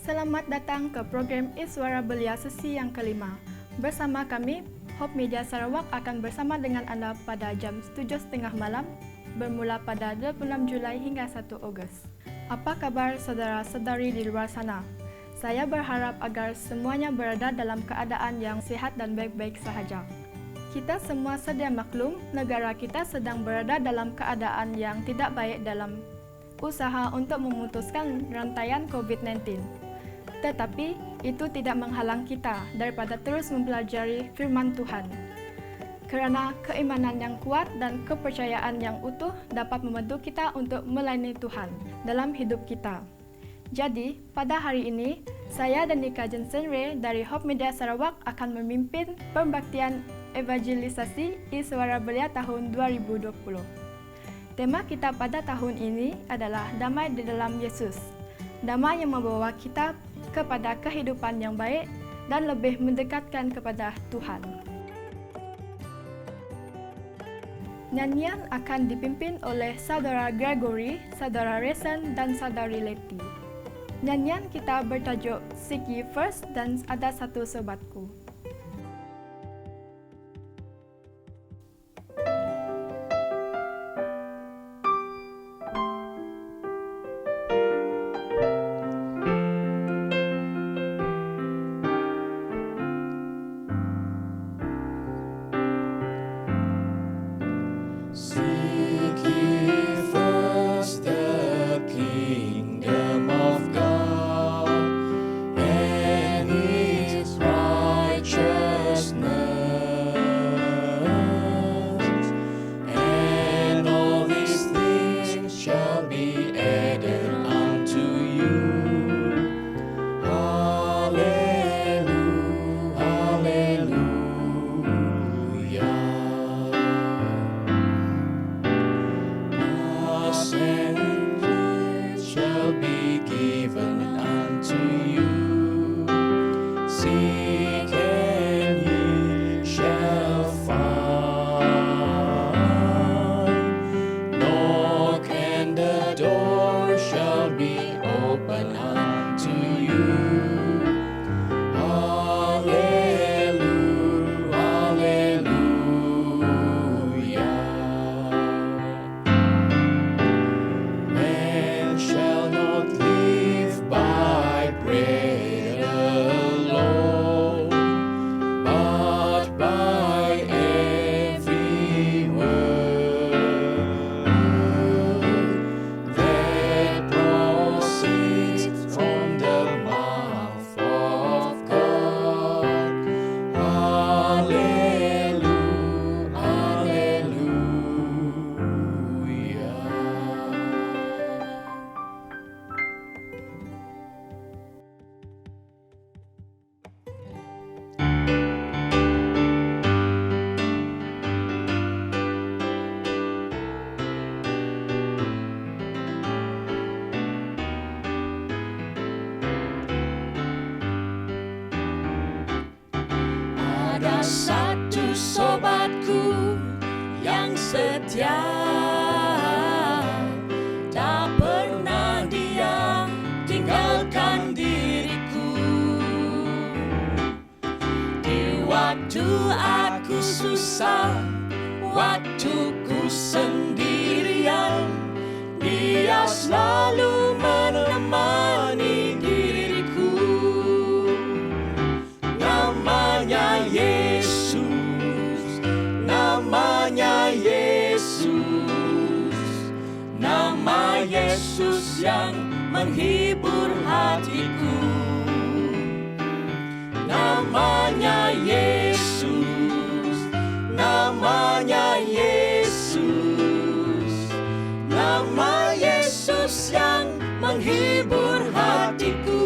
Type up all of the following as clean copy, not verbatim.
Selamat datang ke program Iswara Belia sesi yang kelima. Bersama kami, Hope Media Sarawak akan bersama dengan anda pada jam 7.30 malam, bermula pada 26 Julai hingga 1 Ogos. Apa kabar saudara-saudari di luar sana? Saya berharap agar semuanya berada dalam keadaan yang sehat dan baik-baik sahaja. Kita semua sedia maklum, negara kita sedang berada dalam keadaan yang tidak baik dalam usaha untuk memutuskan rantaian COVID-19. Tetapi, itu tidak menghalang kita daripada terus mempelajari firman Tuhan. Kerana keimanan yang kuat dan kepercayaan yang utuh dapat membantu kita untuk melayani Tuhan dalam hidup kita. Jadi, pada hari ini, saya dan Nika Jensen Ray dari Hope Media Sarawak akan memimpin pembaktian evangelisasi Iswara Belia tahun 2020. Tema kita pada tahun ini adalah Damai di dalam Yesus. Damai yang membawa kita kepada kehidupan yang baik dan lebih mendekatkan kepada Tuhan. Nyanyian akan dipimpin oleh Saudara Gregory, Saudara Resen, dan Saudari Letty. Nyanyian kita bertajuk Seek Ye First dan Ada Satu Sobatku. Ada satu sobatku yang setia, tak pernah dia tinggalkan diriku. Di waktu aku susah, waktuku sendirian, dia selalu menemani diriku. Namanya Yesus, namanya Yesus, nama Yesus yang menghibur hatiku. Namanya Yesus, namanya Yesus, nama Yesus yang menghibur hatiku.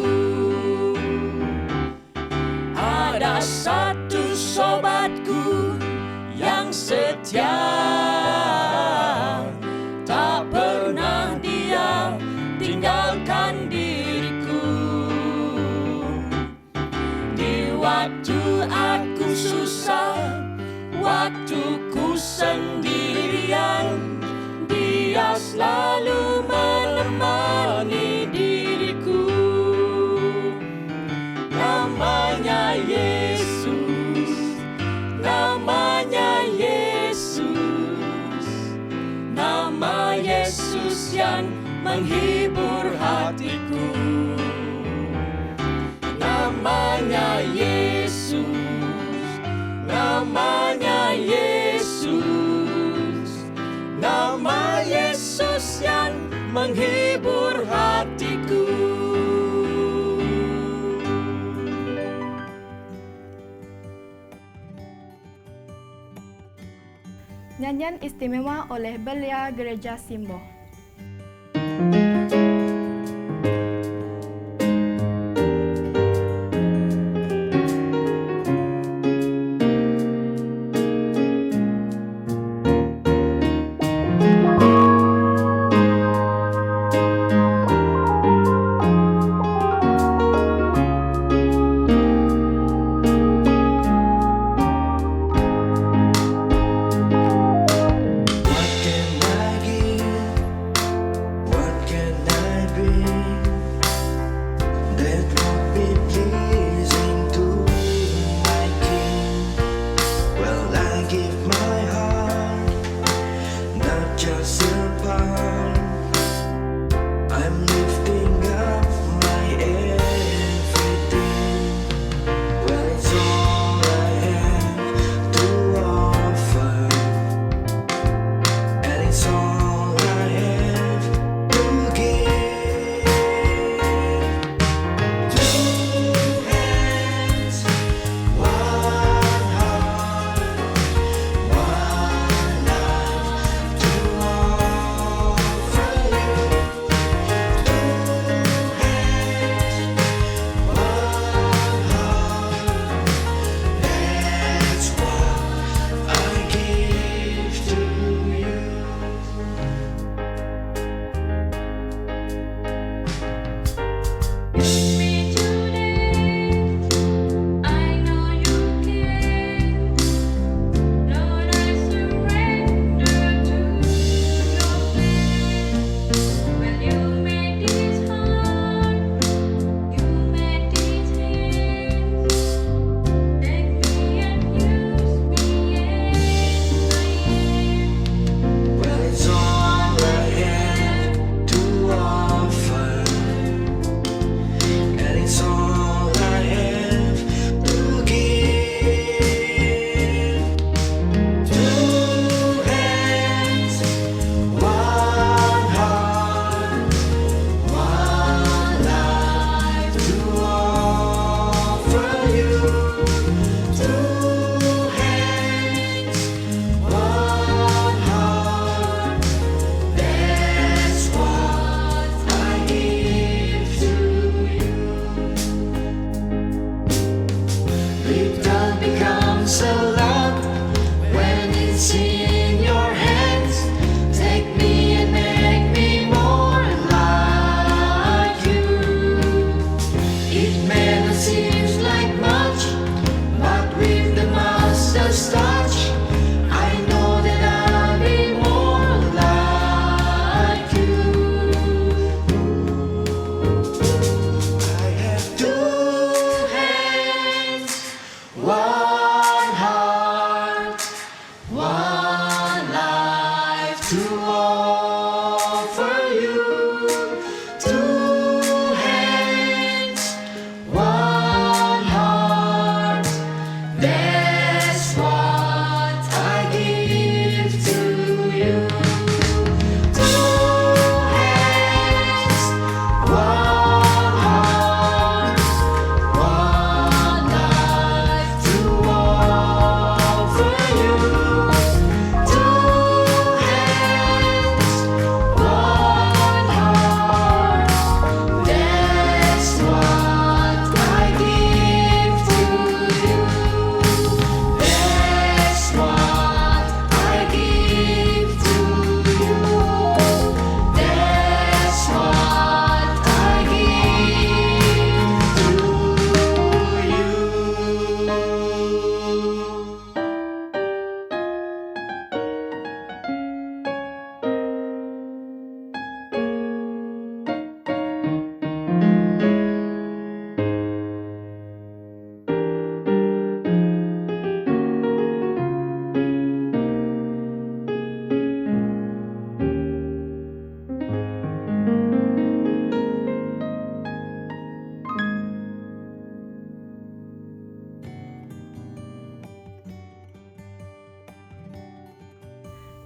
Ada satu sobatku yang setia, tak pernah dia tinggalkan diriku. Di waktu aku susah, waktuku sendirian, dia selalu menemani diriku. Yesus yang menghibur hatiku. Namanya Yesus, namanya Yesus, nama Yesus yang menghibur hatiku. Nyanyian istimewa oleh Belia Gereja Simbo.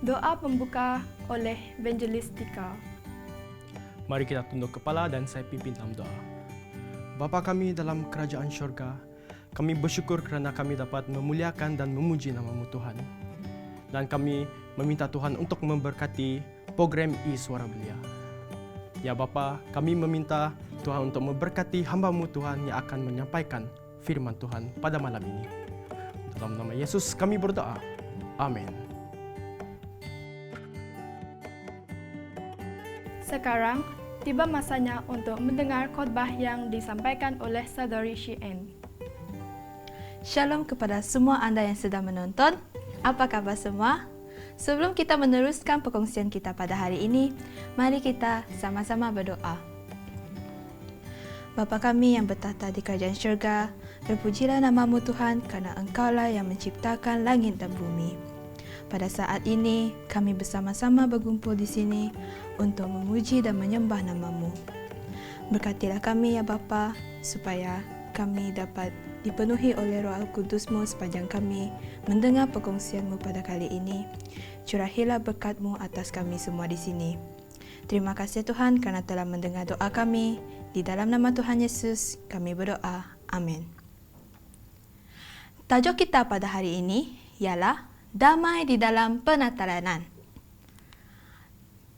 Doa pembuka oleh Evangelis Tika. Mari kita tunduk kepala dan saya pimpin dalam doa. Bapa kami dalam kerajaan syurga, kami bersyukur kerana kami dapat memuliakan dan memuji nama-Mu Tuhan. Dan kami meminta Tuhan untuk memberkati program I-Suara Belia. Ya Bapa, kami meminta Tuhan untuk memberkati hamba-Mu Tuhan yang akan menyampaikan firman Tuhan pada malam ini. Dalam nama Yesus kami berdoa. Amin. Sekarang, tiba masanya untuk mendengar khotbah yang disampaikan oleh Saudari Shien. Shalom kepada semua anda yang sedang menonton. Apa khabar semua? Sebelum kita meneruskan perkongsian kita pada hari ini, mari kita sama-sama berdoa. Bapa kami yang bertahta di kerajaan syurga, terpujilah nama-Mu Tuhan kerana Engkaulah yang menciptakan langit dan bumi. Pada saat ini, kami bersama-sama berkumpul di sini untuk memuji dan menyembah nama-Mu. Berkatilah kami ya Bapa, supaya kami dapat dipenuhi oleh Roh Al-Kudus-Mu sepanjang kami mendengar perkongsian-Mu pada kali ini. Curahilah berkat-Mu atas kami semua di sini. Terima kasih Tuhan kerana telah mendengar doa kami. Di dalam nama Tuhan Yesus, kami berdoa. Amin. Tajuk kita pada hari ini ialah Damai di dalam Penatalanan.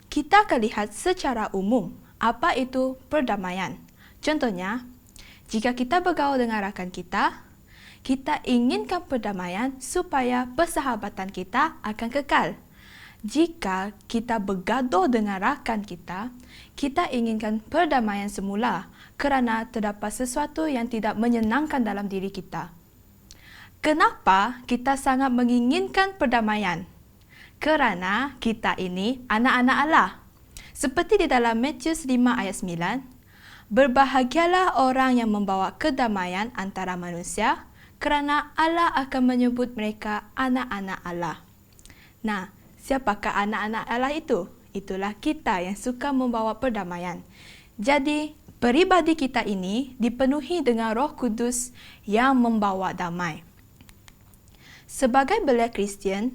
Kita akan lihat secara umum apa itu perdamaian. Contohnya, jika kita bergaul dengan rakan kita, kita inginkan perdamaian supaya persahabatan kita akan kekal. Jika kita bergaduh dengan rakan kita, kita inginkan perdamaian semula kerana terdapat sesuatu yang tidak menyenangkan dalam diri kita. Kenapa kita sangat menginginkan perdamaian? Kerana kita ini anak-anak Allah. Seperti di dalam Matius 5 ayat 9, berbahagialah orang yang membawa kedamaian antara manusia, kerana Allah akan menyebut mereka anak-anak Allah. Nah, siapakah anak-anak Allah itu? Itulah kita yang suka membawa perdamaian. Jadi, peribadi kita ini dipenuhi dengan Roh Kudus yang membawa damai. Sebagai belia Kristian,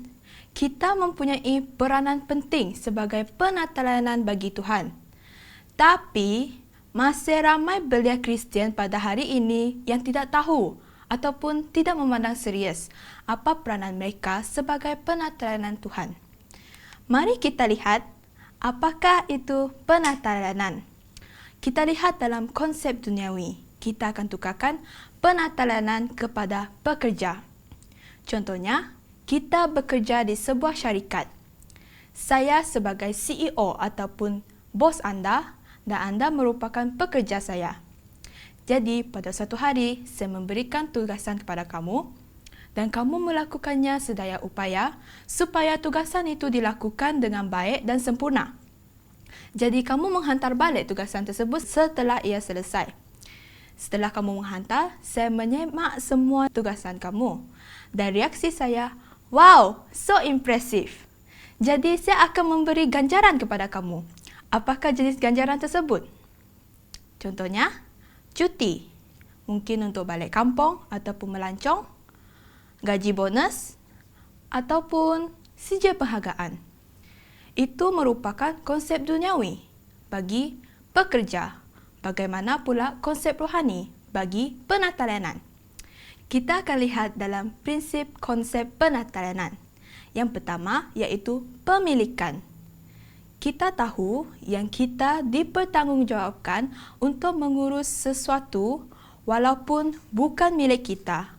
kita mempunyai peranan penting sebagai penatalanan bagi Tuhan. Tapi, masih ramai belia Kristian pada hari ini yang tidak tahu ataupun tidak memandang serius apa peranan mereka sebagai penatalanan Tuhan. Mari kita lihat apakah itu penatalanan. Kita lihat dalam konsep duniawi. Kita akan tukarkan penatalanan kepada pekerja. Contohnya, kita bekerja di sebuah syarikat. Saya sebagai CEO ataupun bos anda dan anda merupakan pekerja saya. Jadi, pada suatu hari, saya memberikan tugasan kepada kamu dan kamu melakukannya sedaya upaya supaya tugasan itu dilakukan dengan baik dan sempurna. Jadi, kamu menghantar balik tugasan tersebut setelah ia selesai. Setelah kamu menghantar, saya menyemak semua tugasan kamu. Dan reaksi saya, wow, so impressive. Jadi, saya akan memberi ganjaran kepada kamu. Apakah jenis ganjaran tersebut? Contohnya, cuti. Mungkin untuk balik kampung ataupun melancong, gaji bonus, ataupun sijil penghargaan. Itu merupakan konsep duniawi bagi pekerja. Bagaimana pula konsep rohani bagi penatalanan? Kita akan lihat dalam prinsip konsep penatalanan. Yang pertama iaitu pemilikan. Kita tahu yang kita dipertanggungjawabkan untuk mengurus sesuatu walaupun bukan milik kita.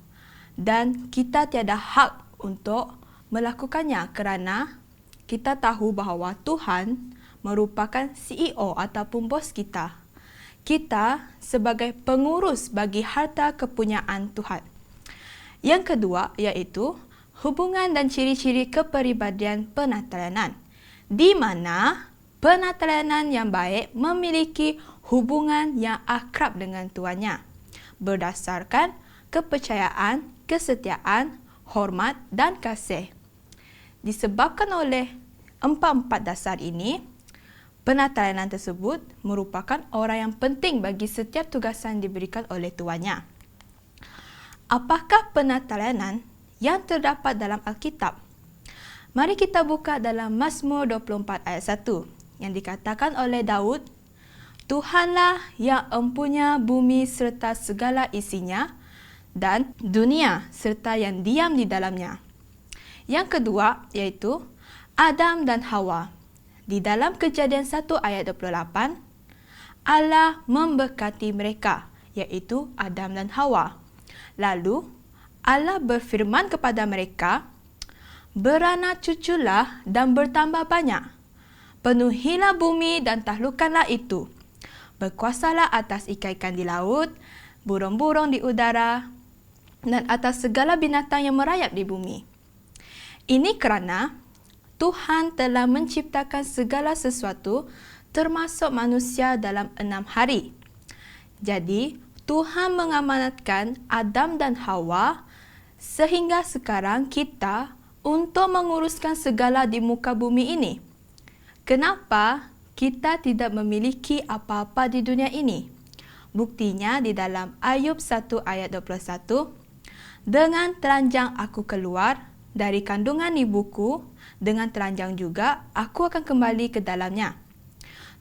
Dan kita tiada hak untuk melakukannya kerana kita tahu bahawa Tuhan merupakan CEO ataupun bos kita. Kita sebagai pengurus bagi harta kepunyaan Tuhan. Yang kedua iaitu hubungan dan ciri-ciri kepribadian penatalanan, di mana penatalanan yang baik memiliki hubungan yang akrab dengan tuannya, berdasarkan kepercayaan, kesetiaan, hormat dan kasih. Disebabkan oleh empat-empat dasar ini, penatalanan tersebut merupakan orang yang penting bagi setiap tugasan diberikan oleh tuannya. Apakah penatalanan yang terdapat dalam Alkitab? Mari kita buka dalam Mazmur 24 ayat 1 yang dikatakan oleh Daud, Tuhanlah yang empunya bumi serta segala isinya dan dunia serta yang diam di dalamnya. Yang kedua iaitu Adam dan Hawa. Di dalam Kejadian 1 ayat 28, Allah memberkati mereka, iaitu Adam dan Hawa. Lalu Allah berfirman kepada mereka, beranak cuculah dan bertambah banyak. Penuhilah bumi dan taklukkanlah itu. Berkuasalah atas ikan-ikan di laut, burung-burung di udara, dan atas segala binatang yang merayap di bumi. Ini kerana Tuhan telah menciptakan segala sesuatu termasuk manusia dalam 6 hari. Jadi, Tuhan mengamanatkan Adam dan Hawa sehingga sekarang kita untuk menguruskan segala di muka bumi ini. Kenapa kita tidak memiliki apa-apa di dunia ini? Buktinya di dalam Ayub 1 ayat 21, dengan telanjang aku keluar dari kandungan ibuku, dengan telanjang juga aku akan kembali ke dalamnya.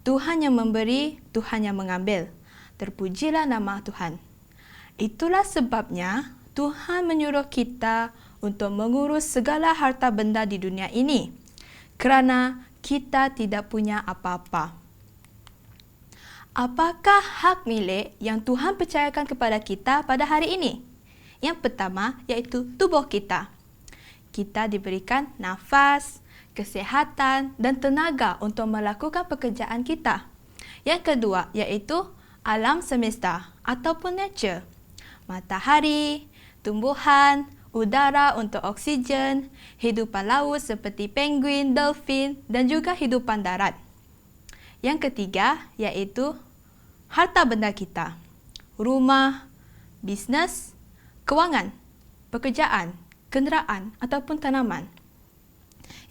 Tuhan yang memberi, Tuhan yang mengambil. Terpujilah nama Tuhan. Itulah sebabnya Tuhan menyuruh kita untuk mengurus segala harta benda di dunia ini, kerana kita tidak punya apa-apa. Apakah hak milik yang Tuhan percayakan kepada kita pada hari ini? Yang pertama iaitu tubuh kita. Kita diberikan nafas, kesihatan dan tenaga untuk melakukan pekerjaan kita. Yang kedua iaitu alam semesta ataupun nature. Matahari, tumbuhan, udara untuk oksigen, hidupan laut seperti penguin, dolphin dan juga hidupan darat. Yang ketiga iaitu harta benda kita. Rumah, bisnes, kewangan, pekerjaan, kenderaan ataupun tanaman.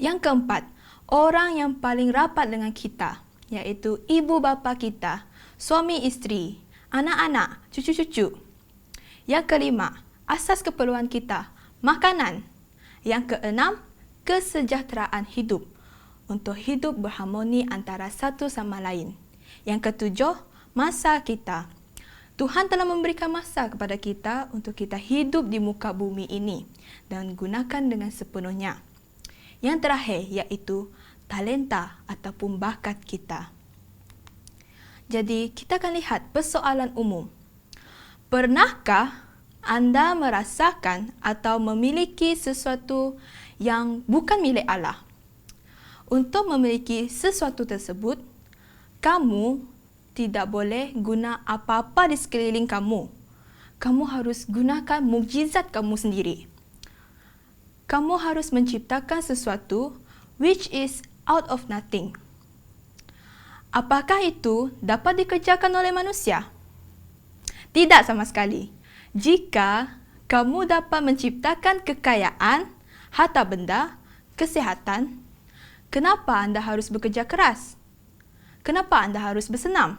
Yang keempat, orang yang paling rapat dengan kita, iaitu ibu bapa kita, suami isteri, anak-anak, cucu-cucu. Yang kelima, asas keperluan kita, makanan. Yang keenam, kesejahteraan hidup, untuk hidup berharmoni antara satu sama lain. Yang ketujuh, masa kita. Tuhan telah memberikan masa kepada kita untuk kita hidup di muka bumi ini dan gunakan dengan sepenuhnya. Yang terakhir iaitu talenta ataupun bakat kita. Jadi, kita akan lihat persoalan umum. Pernahkah anda merasakan atau memiliki sesuatu yang bukan milik Allah? Untuk memiliki sesuatu tersebut, kamu tidak boleh guna apa-apa di sekeliling kamu. Kamu harus gunakan mukjizat kamu sendiri. Kamu harus menciptakan sesuatu which is out of nothing. Apakah itu dapat dikerjakan oleh manusia? Tidak sama sekali. Jika kamu dapat menciptakan kekayaan, harta benda, kesihatan, kenapa anda harus bekerja keras? Kenapa anda harus bersenam?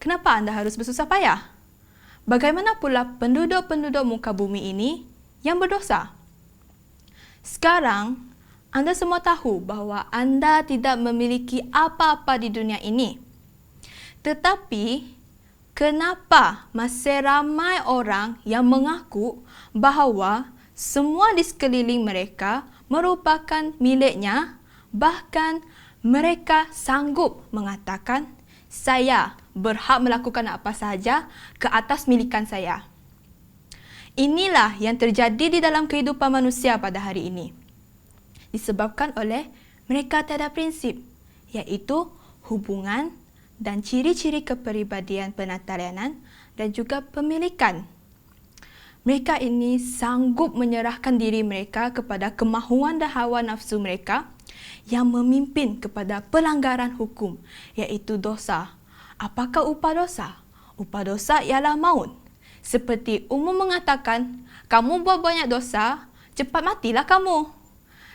Kenapa anda harus bersusah payah? Bagaimana pula penduduk-penduduk muka bumi ini yang berdosa? Sekarang, anda semua tahu bahawa anda tidak memiliki apa-apa di dunia ini. Tetapi, kenapa masih ramai orang yang mengaku bahawa semua di sekeliling mereka merupakan miliknya, bahkan mereka sanggup mengatakan, saya berhak melakukan apa sahaja ke atas milikan saya. Inilah yang terjadi di dalam kehidupan manusia pada hari ini. Disebabkan oleh mereka tiada prinsip, iaitu hubungan dan ciri-ciri kepribadian penatalayanan dan juga pemilikan. Mereka ini sanggup menyerahkan diri mereka kepada kemahuan dan hawa nafsu mereka yang memimpin kepada pelanggaran hukum, iaitu dosa. Apakah upah dosa? Upah dosa ialah maut. Seperti umum mengatakan, kamu buat banyak dosa, cepat matilah kamu.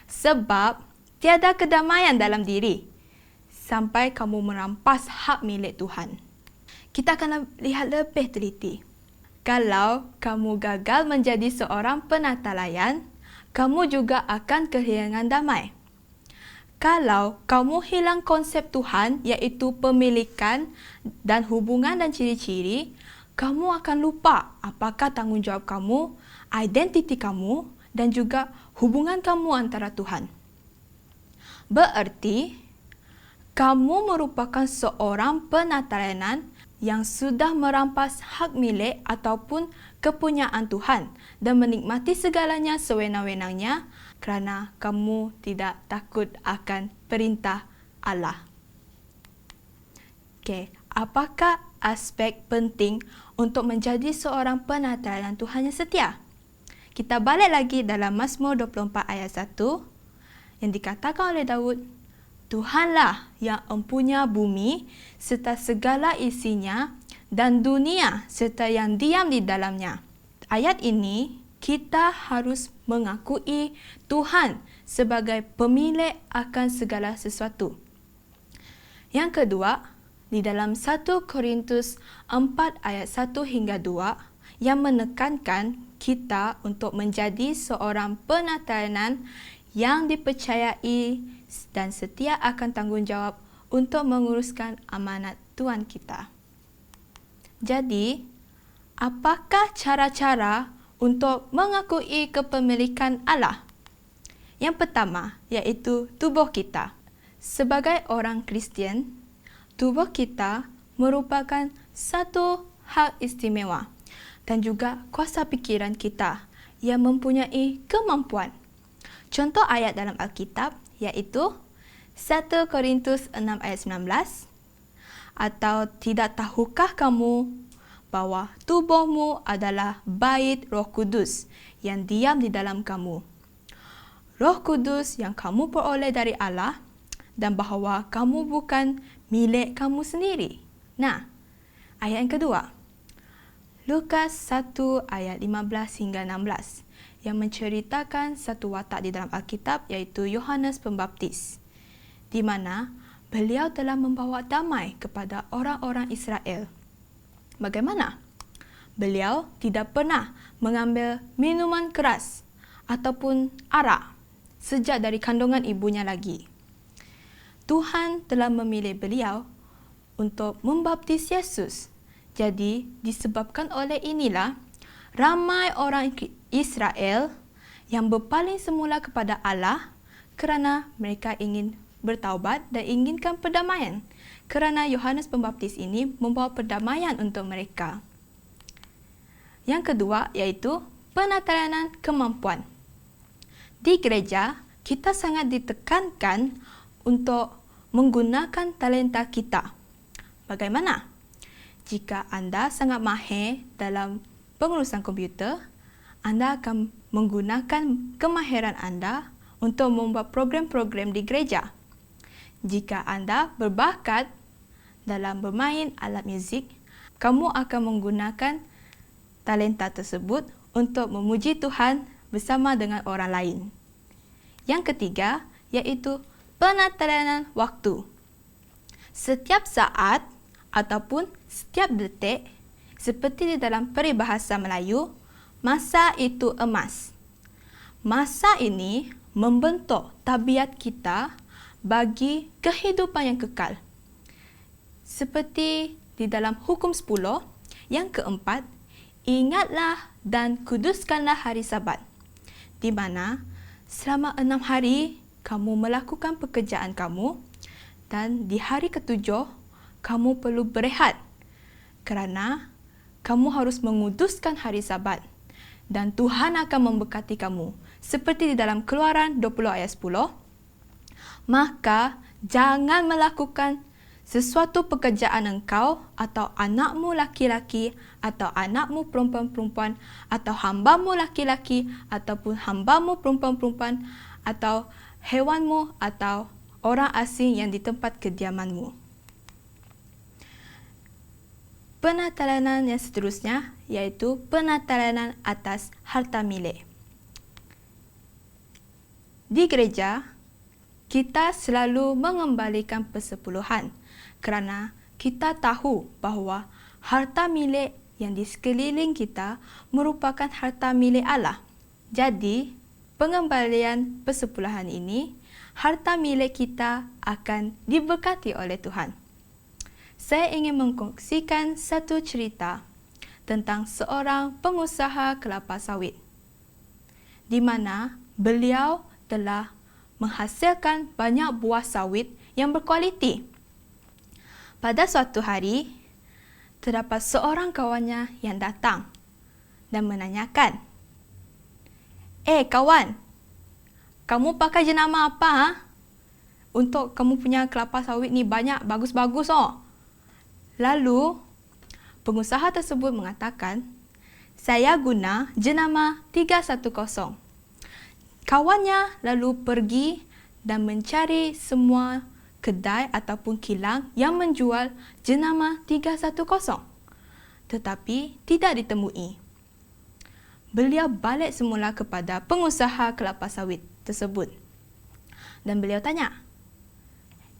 Sebab tiada kedamaian dalam diri sampai kamu merampas hak milik Tuhan. Kita akan lihat lebih teliti. Kalau kamu gagal menjadi seorang penatalayan, kamu juga akan kehilangan damai. Kalau kamu hilang konsep Tuhan, iaitu pemilikan dan hubungan dan ciri-ciri, kamu akan lupa apakah tanggungjawab kamu, identiti kamu, dan juga hubungan kamu antara Tuhan. Bererti, kamu merupakan seorang penatelanan yang sudah merampas hak milik ataupun kepunyaan Tuhan dan menikmati segalanya sewenang-wenangnya kerana kamu tidak takut akan perintah Allah. Okey, apakah aspek penting untuk menjadi seorang penateladan Tuhan yang setia? Kita balik lagi dalam Mazmur 24 ayat 1 yang dikatakan oleh Daud, Tuhanlah yang empunya bumi serta segala isinya dan dunia serta yang diam di dalamnya. Ayat ini kita harus mengakui Tuhan sebagai pemilik akan segala sesuatu. Yang kedua, di dalam 1 Korintus 4 ayat 1 hingga 2 yang menekankan kita untuk menjadi seorang penateladan yang dipercayai dan setia akan tanggungjawab untuk menguruskan amanat Tuhan kita. Jadi, apakah cara-cara untuk mengakui kepemilikan Allah? Yang pertama, iaitu tubuh kita. Sebagai orang Kristian, tubuh kita merupakan satu hak istimewa dan juga kuasa fikiran kita yang mempunyai kemampuan. Contoh ayat dalam Alkitab iaitu 1 Korintus 6 ayat 19, atau tidak tahukah kamu bahawa tubuhmu adalah bait Roh Kudus yang diam di dalam kamu. Roh Kudus yang kamu peroleh dari Allah dan bahawa kamu bukan milik kamu sendiri. Nah, ayat yang kedua, Lukas 1 ayat 15 hingga 16 yang menceritakan satu watak di dalam Alkitab iaitu Yohanes Pembaptis, di mana beliau telah membawa damai kepada orang-orang Israel. Bagaimana? Beliau tidak pernah mengambil minuman keras ataupun arak sejak dari kandungan ibunya lagi. Tuhan telah memilih beliau untuk membaptis Yesus. Jadi, disebabkan oleh inilah, ramai orang Israel yang berpaling semula kepada Allah kerana mereka ingin bertaubat dan inginkan perdamaian. Kerana Yohanes Pembaptis ini membawa perdamaian untuk mereka. Yang kedua iaitu penateladan kemampuan. Di gereja, kita sangat ditekankan untuk menggunakan talenta kita. Bagaimana? Jika anda sangat mahir dalam pengurusan komputer, anda akan menggunakan kemahiran anda untuk membuat program-program di gereja. Jika anda berbakat dalam bermain alat muzik, kamu akan menggunakan talenta tersebut untuk memuji Tuhan bersama dengan orang lain. Yang ketiga, iaitu penateladan waktu. Setiap saat ataupun setiap detik, seperti di dalam peribahasa Melayu, masa itu emas. Masa ini membentuk tabiat kita bagi kehidupan yang kekal. Seperti di dalam Hukum 10, yang keempat, ingatlah dan kuduskanlah hari Sabat, di mana selama 6 hari kamu melakukan pekerjaan kamu dan di hari ketujuh kamu perlu berehat kerana kamu harus menguduskan hari Sabat dan Tuhan akan memberkati kamu. Seperti di dalam Keluaran 20 ayat 10, maka jangan melakukan sesuatu pekerjaan engkau atau anakmu laki-laki atau anakmu perempuan-perempuan atau hambamu laki-laki ataupun hambamu perempuan-perempuan atau hewanmu atau orang asing yang di tempat kediamanmu. Penateladan yang seterusnya iaitu penateladan atas harta milik. Di gereja, kita selalu mengembalikan persepuluhan kerana kita tahu bahawa harta milik yang di sekeliling kita merupakan harta milik Allah. Jadi, pengembalian persepuluhan ini harta milik kita akan diberkati oleh Tuhan. Saya ingin mengkongsikan satu cerita tentang seorang pengusaha kelapa sawit, di mana beliau telah menghasilkan banyak buah sawit yang berkualiti. Pada suatu hari, terdapat seorang kawannya yang datang dan menanyakan, kawan, kamu pakai jenama apa? Untuk kamu punya kelapa sawit ni banyak, bagus-bagus oh. Lalu, pengusaha tersebut mengatakan, saya guna jenama 310. Kawannya lalu pergi dan mencari semua kedai ataupun kilang yang menjual jenama 310. Tetapi tidak ditemui. Beliau balik semula kepada pengusaha kelapa sawit tersebut. Dan beliau tanya,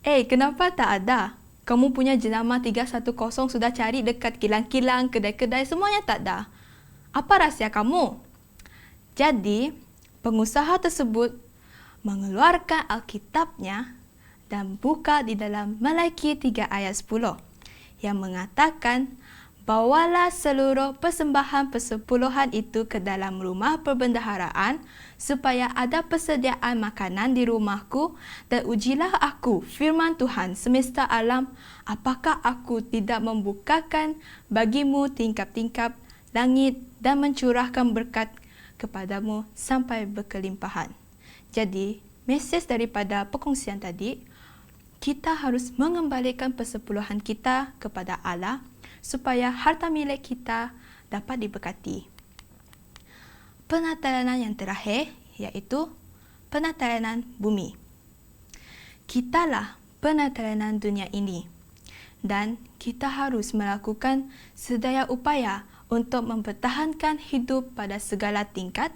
kenapa tak ada? Kamu punya jenama 310 sudah cari dekat kilang-kilang, kedai-kedai, semuanya tak ada. Apa rahsia kamu? Jadi, pengusaha tersebut mengeluarkan Alkitabnya dan buka di dalam Malaki 3 ayat 10 yang mengatakan, bawalah seluruh persembahan persepuluhan itu ke dalam rumah perbendaharaan supaya ada persediaan makanan di rumahku, dan ujilah aku, firman Tuhan semesta alam, apakah aku tidak membukakan bagimu tingkap-tingkap langit dan mencurahkan berkat kepadamu sampai berkelimpahan. Jadi, mesej daripada perkongsian tadi, kita harus mengembalikan persepuluhan kita kepada Allah supaya harta milik kita dapat diberkati. Penatelanan yang terakhir iaitu penatelanan bumi. Kitalah penatelanan dunia ini dan kita harus melakukan sedaya upaya untuk mempertahankan hidup pada segala tingkat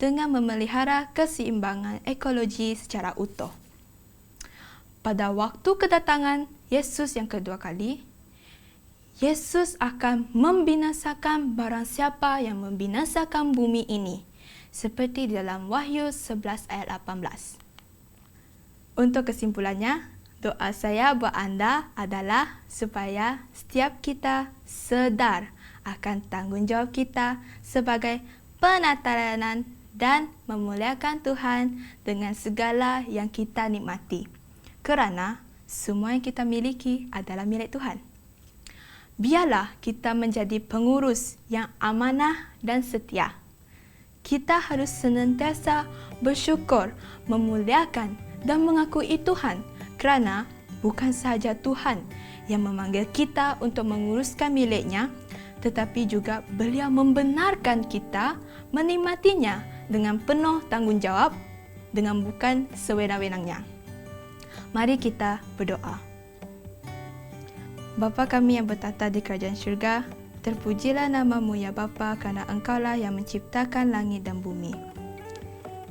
dengan memelihara keseimbangan ekologi secara utuh. Pada waktu kedatangan Yesus yang kedua kali, Yesus akan membinasakan barang siapa yang membinasakan bumi ini, seperti dalam Wahyu 11 ayat 18. Untuk kesimpulannya, doa saya buat anda adalah supaya setiap kita sedar akan tanggungjawab kita sebagai penatelanan dan memuliakan Tuhan dengan segala yang kita nikmati. Kerana semua yang kita miliki adalah milik Tuhan. Biarlah kita menjadi pengurus yang amanah dan setia. Kita harus senantiasa bersyukur, memuliakan dan mengakui Tuhan kerana bukan sahaja Tuhan yang memanggil kita untuk menguruskan miliknya, tetapi juga Beliau membenarkan kita menikmatinya dengan penuh tanggungjawab dengan bukan sewenang-wenangnya. Mari kita berdoa. Bapa kami yang bertata di kerajaan syurga, terpujilah nama-Mu ya Bapa, kerana Engkaulah yang menciptakan langit dan bumi.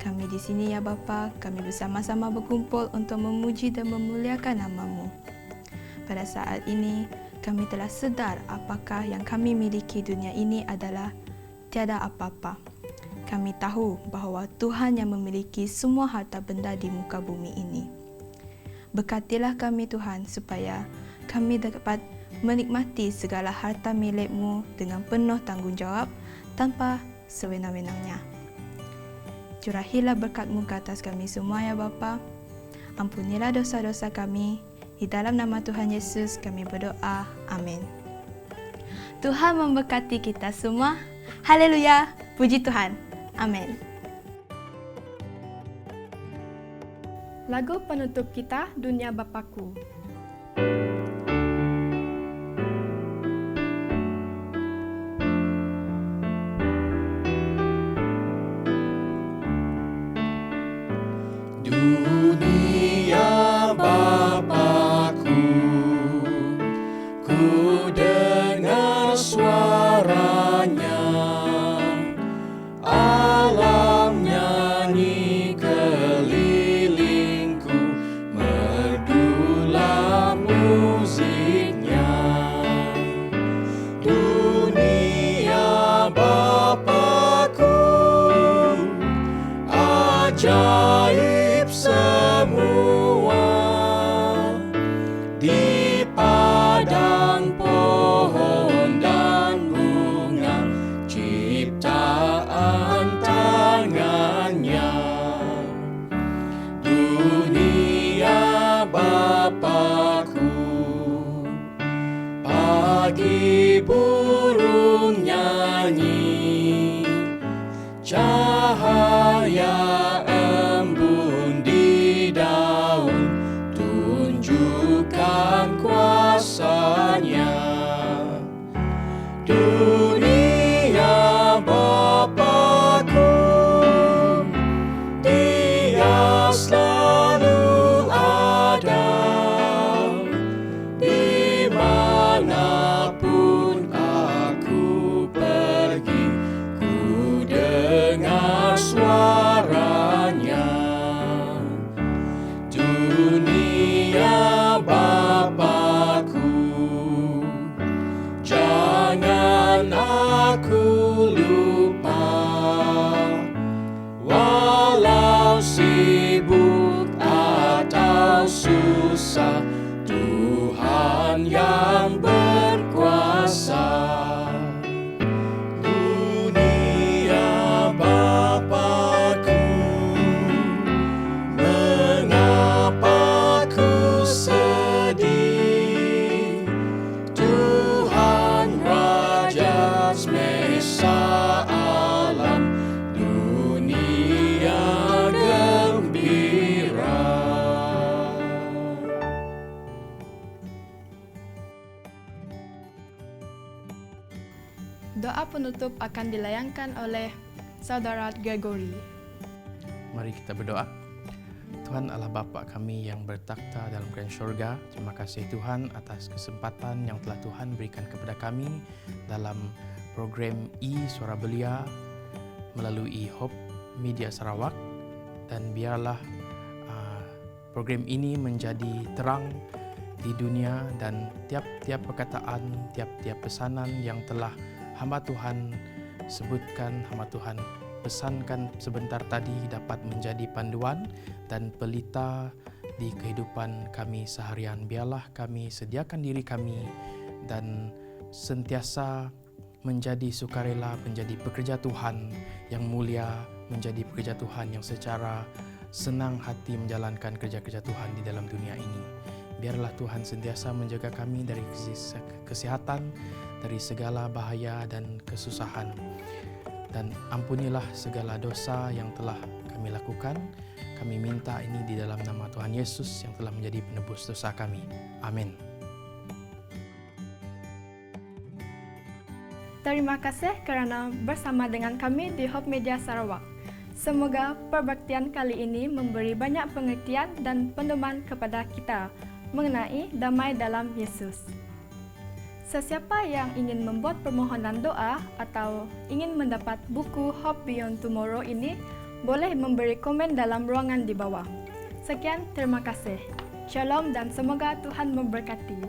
Kami di sini ya Bapa, kami bersama-sama berkumpul untuk memuji dan memuliakan nama-Mu. Pada saat ini, kami telah sedar apakah yang kami miliki dunia ini adalah tiada apa-apa. Kami tahu bahawa Tuhan yang memiliki semua harta benda di muka bumi ini. Berkatilah kami Tuhan supaya kami dapat menikmati segala harta milik-Mu dengan penuh tanggungjawab tanpa sewenang-wenangnya. Curahilah berkat-Mu ke atas kami semua ya Bapa. Ampunilah dosa-dosa kami. Di dalam nama Tuhan Yesus kami berdoa. Amin. Tuhan memberkati kita semua. Haleluya. Puji Tuhan. Amin. Lagu penutup kita, Dunia Bapakku. Dunia Bapakku, ku dengar suaranya, alam nyanyi kelilingku, merdulah kau susah, Tuhan yang berkuasa. Dunia Bapa-Ku, mengapa ku sedih? Tuhan Raja semesta alam, dunia gembira. Doa penutup akan dilayangkan oleh Saudara Gregory. Mari kita berdoa. Tuhan Allah Bapa kami yang bertakhta dalam kerajaan syurga, terima kasih Tuhan atas kesempatan yang telah Tuhan berikan kepada kami dalam program Suara Belia melalui Hope Media Sarawak, dan biarlah program ini menjadi terang di dunia, dan tiap-tiap perkataan, tiap-tiap pesanan yang telah hamba Tuhan sebutkan, hamba Tuhan pesankan sebentar tadi dapat menjadi panduan dan pelita di kehidupan kami seharian. Biarlah kami sediakan diri kami dan sentiasa menjadi sukarela, menjadi pekerja Tuhan yang mulia, menjadi pekerja Tuhan yang secara senang hati menjalankan kerja-kerja Tuhan di dalam dunia ini. Biarlah Tuhan sentiasa menjaga kami dari kesehatan, dari segala bahaya dan kesusahan. Dan ampunilah segala dosa yang telah kami lakukan. Kami minta ini di dalam nama Tuhan Yesus yang telah menjadi penebus dosa kami. Amin. Terima kasih kerana bersama dengan kami di Hope Media Sarawak. Semoga perbaktian kali ini memberi banyak pengertian dan pedoman kepada kita mengenai damai dalam Yesus. Sesiapa yang ingin membuat permohonan doa atau ingin mendapat buku Hope Beyond Tomorrow ini, boleh memberi komen dalam ruangan di bawah. Sekian, terima kasih. Shalom dan semoga Tuhan memberkati.